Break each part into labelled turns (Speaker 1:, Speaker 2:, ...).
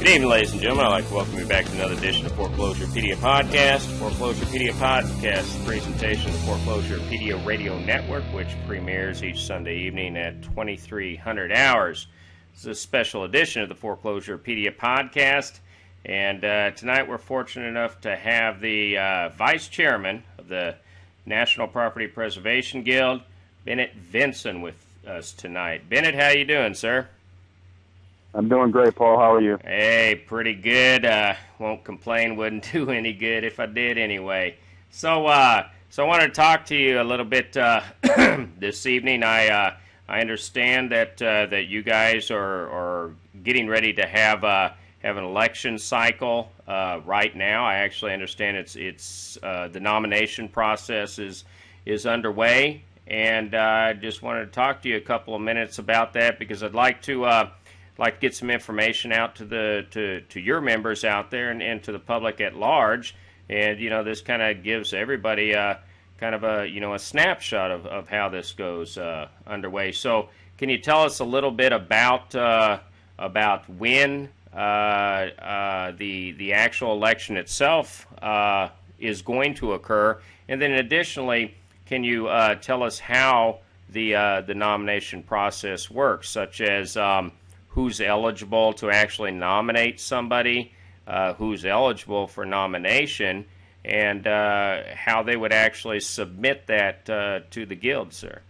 Speaker 1: Good evening, ladies and gentlemen. I'd like to welcome you back to another edition of Foreclosurepedia Podcast. Foreclosurepedia Podcast is a presentation of the Foreclosurepedia Radio Network, which premieres each Sunday evening at 2300 hours. This is a special edition of the Foreclosurepedia Podcast, and tonight we're fortunate enough to have the Vice Chairman of the National Property Preservation Guild, Bennett Vinson, with us tonight. Bennett, how you doing, sir?
Speaker 2: I'm doing great, Paul. How are you?
Speaker 1: Hey, pretty good. Won't complain. Wouldn't do any good if I did anyway. So I wanted to talk to you a little bit this evening. I understand that you guys are getting ready to have an election cycle right now. I actually understand it's the nomination process is underway, and I just wanted to talk to you a couple of minutes about that because I'd like to get some information out to your members out there and to the public at large. And, this kind of gives everybody a snapshot of how this goes underway. So can you tell us a little bit about when the actual election itself is going to occur? And then additionally, can you tell us how the nomination process works, such as who's eligible to actually nominate somebody, who's eligible for nomination, and how they would actually submit that to the guild, sir?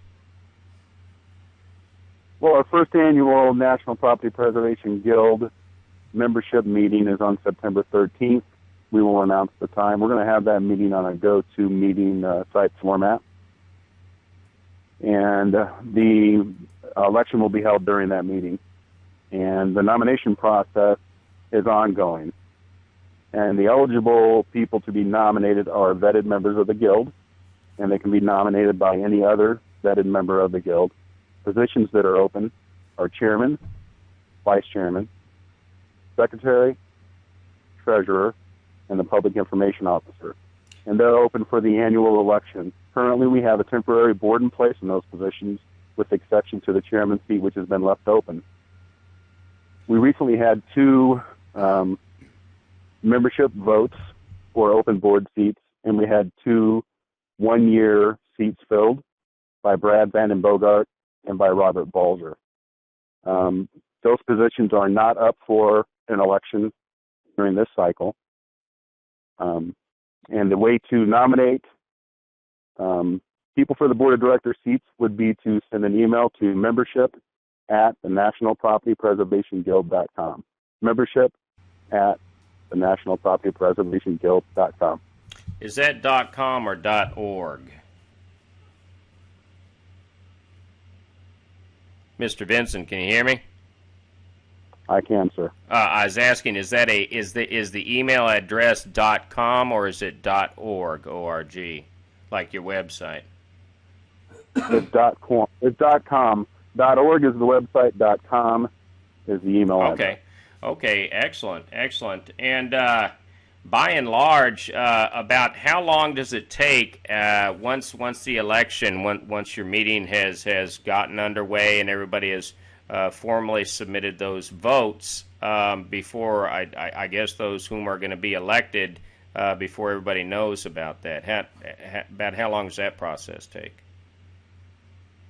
Speaker 2: Well, our first annual National Property Preservation Guild membership meeting is on September 13th. We will announce the time. We're going to have that meeting on a go-to-meeting site format. And the election will be held during that meeting. And the nomination process is ongoing. And the eligible people to be nominated are vetted members of the Guild, and they can be nominated by any other vetted member of the Guild. Positions that are open are chairman, vice chairman, secretary, treasurer, and the public information officer. And they're open for the annual election. Currently, we have a temporary board in place in those positions, with exception to the chairman's seat, which has been left open. We recently had two membership votes for open board seats, and we had two one-year seats filled by Brad Vanden Bogart and by Robert Balzer. Those positions are not up for an election during this cycle. And the way to nominate people for the board of directors seats would be to send an email to membership at the nationalpropertypreservationguild.com. Membership at the nationalpropertypreservationguild.com.
Speaker 1: Is that .com or .org? Mr. Vinson, can you hear me?
Speaker 2: I can, sir.
Speaker 1: I was asking, is the email address .com or is it .org, O-R-G, like your website?
Speaker 2: It's .com. It's .com. .org is the website. .com is the email address.
Speaker 1: Okay, excellent. And by and large, about how long does it take once the election, once your meeting has gotten underway and everybody has formally submitted those votes before I guess those whom are going to be elected before everybody knows about that? About how long does that process take?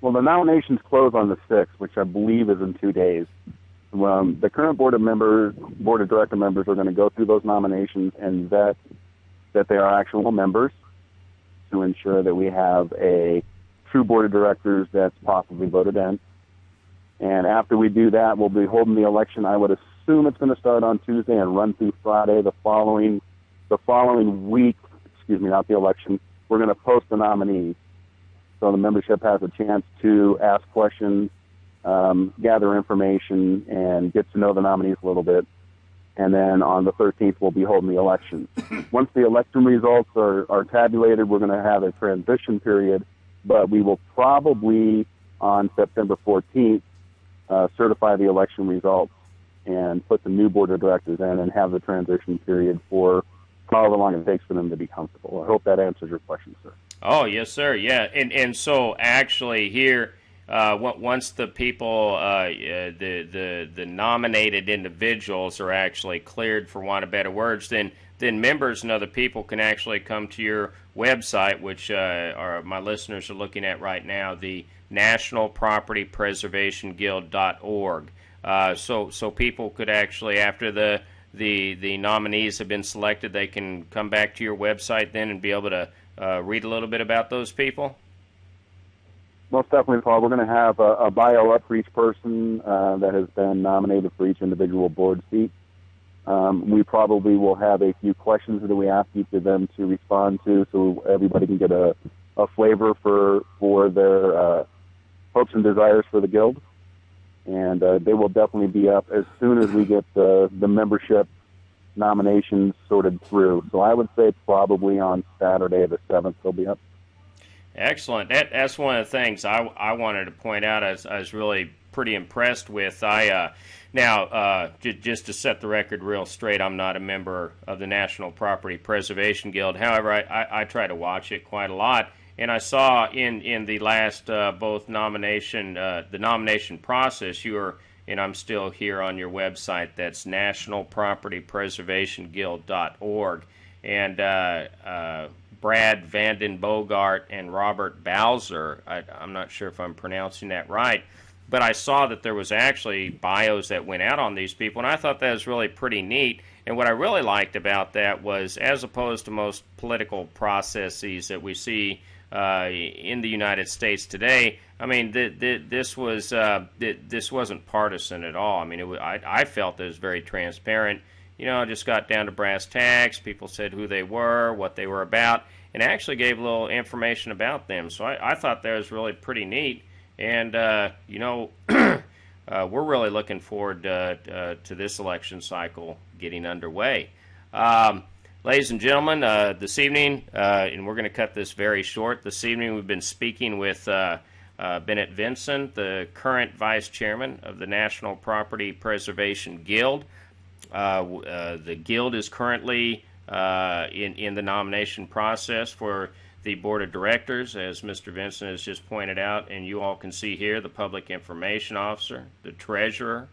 Speaker 2: Well, the nominations close on the 6th, which I believe is in 2 days. The current board of director members are going to go through those nominations and vet that they are actual members to ensure that we have a true board of directors that's possibly voted in. And after we do that, we'll be holding the election. I would assume it's going to start on Tuesday and run through Friday. The following week, not the election, we're going to post the nominees. So the membership has a chance to ask questions, gather information, and get to know the nominees a little bit. And then on the 13th, we'll be holding the election. Once the election results are tabulated, we're going to have a transition period, but we will probably, on September 14th, certify the election results and put the new board of directors in and have the transition period for however long it takes for them to be comfortable. I hope that answers your question, sir.
Speaker 1: Oh, yes, sir. Yeah, and so actually here, once the people, the nominated individuals are actually cleared, for want of better words, then members and other people can actually come to your website, which my listeners are looking at right now, the nationalpropertypreservationguild.org. So people could actually, after the nominees have been selected, they can come back to your website then and be able to read a little bit about those people?
Speaker 2: Most definitely, Paul. We're going to have a bio up for each person that has been nominated for each individual board seat. We probably will have a few questions that we ask each of them to respond to, so everybody can get a flavor for their hopes and desires for the guild. And they will definitely be up as soon as we get the membership nominations sorted through. So I would say probably on Saturday the 7th they'll be up.
Speaker 1: Excellent. That's one of the things I wanted to point out. I was really pretty impressed with. Just to set the record real straight, I'm not a member of the National Property Preservation Guild. However, I try to watch it quite a lot, and I saw in the last both nomination, the nomination process, and I'm still here on your website. That's nationalpropertypreservationguild.org, and Brad Vanden Bogart and Robert Bowser, I'm not sure if I'm pronouncing that right, but I saw that there was actually bios that went out on these people, and I thought that was really pretty neat. And what I really liked about that was, as opposed to most political processes that we see in the United States today, I mean, this wasn't partisan at all. I mean, I felt it was very transparent. You know, just got down to brass tacks. People said who they were, what they were about, and actually gave a little information about them. So I thought that was really pretty neat. And, we're really looking forward to this election cycle getting underway. Ladies and gentlemen, this evening, and we're going to cut this very short, this evening we've been speaking with Bennett Vinson, the current vice chairman of the National Property Preservation Guild. The Guild is currently in the nomination process for the board of directors, as Mr. Vinson has just pointed out, and you all can see here the public information officer, the treasurer,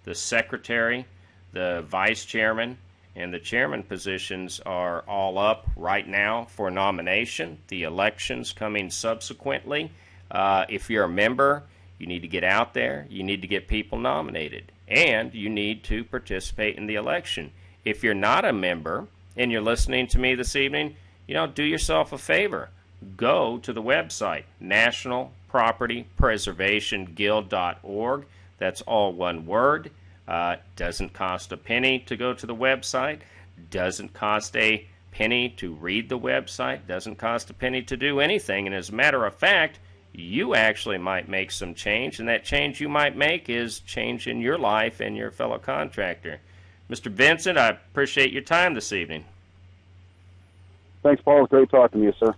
Speaker 1: the secretary, the vice chairman, and the chairman positions are all up right now for nomination. The elections coming subsequently. If you're a member, you need to get out there. You need to get people nominated, and you need to participate in the election. If you're not a member and you're listening to me this evening, do yourself a favor. Go to the website, nationalpropertypreservationguild.org. That's all one word. Doesn't cost a penny to go to the website. Doesn't cost a penny to read the website. Doesn't cost a penny to do anything. And as a matter of fact, you actually might make some change, and that change you might make is change in your life and your fellow contractor. Mr. Vincent, I appreciate your time this evening.
Speaker 2: Thanks, Paul. It was great talking to you, sir.